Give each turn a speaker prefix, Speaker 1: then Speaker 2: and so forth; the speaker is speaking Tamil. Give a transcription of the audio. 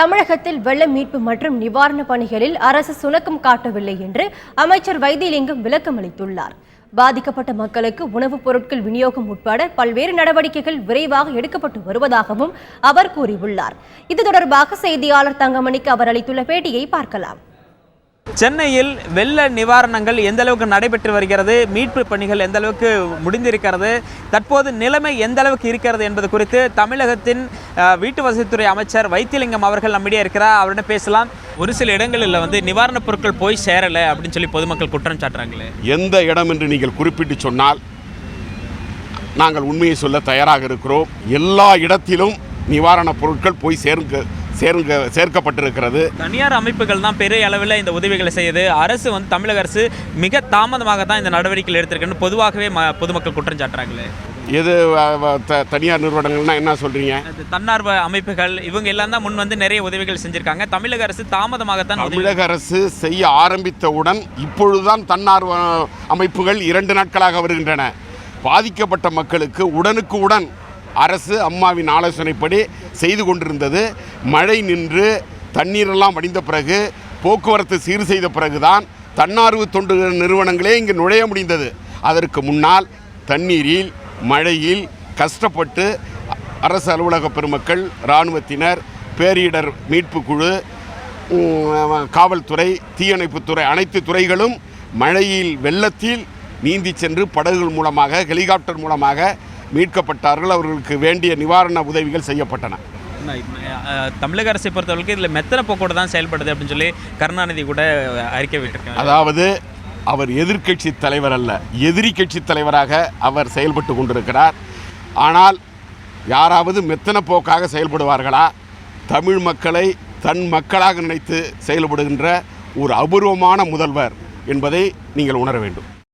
Speaker 1: தமிழகத்தில் வெள்ள மீட்பு மற்றும் நிவாரணப் பணிகளில் அரசு சுணக்கம் காட்டவில்லை என்று அமைச்சர் வைத்திலிங்கம் விளக்கம் அளித்துள்ளார். பாதிக்கப்பட்ட மக்களுக்கு உணவுப் பொருட்கள் விநியோகம் உட்பட பல்வேறு நடவடிக்கைகள் விரைவாக எடுக்கப்பட்டு வருவதாகவும் அவர் கூறியுள்ளார். இது தொடர்பாக செய்தியாளர் தங்கமணிக்கு அவர் அளித்துள்ள பேட்டியை பார்க்கலாம்.
Speaker 2: சென்னையில் வெள்ள நிவாரணங்கள் எந்த அளவுக்கு நடைபெற்று வருகிறது, மீட்பு பணிகள் எந்த அளவுக்கு முடிந்திருக்கிறது, தற்போது நிலைமை எந்த அளவுக்கு இருக்கிறது என்பது குறித்து தமிழகத்தின் வீட்டு வசதித்துறை அமைச்சர் வைத்திலிங்கம் அவர்கள் நம்மிடையே இருக்கிறார். அவரிடம் பேசலாம். ஒரு சில இடங்களில் நிவாரணப் பொருட்கள் போய் சேரலை அப்படின்னு சொல்லி பொதுமக்கள் குற்றம் சாட்டுறாங்களே,
Speaker 3: எந்த இடம் என்று நீங்கள் குறிப்பிட்டு சொன்னால் நாங்கள் உண்மையை சொல்ல தயாராக இருக்கிறோம். எல்லா இடத்திலும் நிவாரணப் பொருட்கள் போய் சேர்க்கப்பட்டிருக்கிறது.
Speaker 2: தனியார் அமைப்புகள் தான் பெரிய அளவில் இந்த உதவிகளை செய்யுது. அரசு தமிழக அரசு மிக தாமதமாக தான் இந்த நடவடிக்கைகள் எடுத்திருக்குன்னு பொதுவாகவே பொதுமக்கள் குற்றம் சாட்டுறாங்களே.
Speaker 3: எது தனியார் நிறுவனங்கள்னா என்ன சொல்றீங்க?
Speaker 2: தன்னார்வ அமைப்புகள் இவங்க எல்லாம் தான் முன் நிறைய உதவிகள் செஞ்சிருக்காங்க. தமிழக அரசு தாமதமாகத்தான்.
Speaker 3: தமிழக அரசு செய்ய ஆரம்பித்தவுடன் இப்பொழுதுதான் தன்னார்வ அமைப்புகள் 2 நாட்களாக வருகின்றன. பாதிக்கப்பட்ட மக்களுக்கு உடனுக்கு உடன் அரசு அம்மாவின் ஆலோசனைப்படி செய்து கொண்டிருந்தது. மழை நின்று தண்ணீரெல்லாம் வடிந்த பிறகு, போக்குவரத்து சீர் செய்த பிறகுதான் தன்னார்வ தொண்டு நிறுவனங்களே இங்கு நுழைய முடிந்தது. அதற்கு முன்னால் தண்ணீரில் மழையில் கஷ்டப்பட்டு அரசு அலுவலக பெருமக்கள், இராணுவத்தினர், பேரிடர் மீட்பு குழு, காவல்துறை, தீயணைப்புத்துறை அனைத்து துறைகளும் மழையில் வெள்ளத்தில் நீந்தி சென்று படகுகள் மூலமாக, ஹெலிகாப்டர் மூலமாக மீட்கப்பட்டார்கள். அவர்களுக்கு வேண்டிய நிவாரண உதவிகள் செய்யப்பட்டன.
Speaker 2: தமிழக அரசை பொறுத்தவரைக்கும் இதில் மெத்தன போக்கோடு தான் செயல்படுது அப்படின்னு சொல்லி கருணாநிதி கூட அறிக்கை விட்டிருக்காங்க.
Speaker 3: அதாவது அவர் எதிர்க்கட்சி தலைவர் அல்ல, எதிரி கட்சி தலைவராக அவர் செயல்பட்டு கொண்டிருக்கிறார். ஆனால் யாராவது மெத்தன போக்காக செயல்படுவார்களா? தமிழ் மக்களை தன் மக்களாக நினைத்து செயல்படுகின்ற ஒரு அபூர்வமான முதல்வர் என்பதை நீங்கள் உணர வேண்டும்.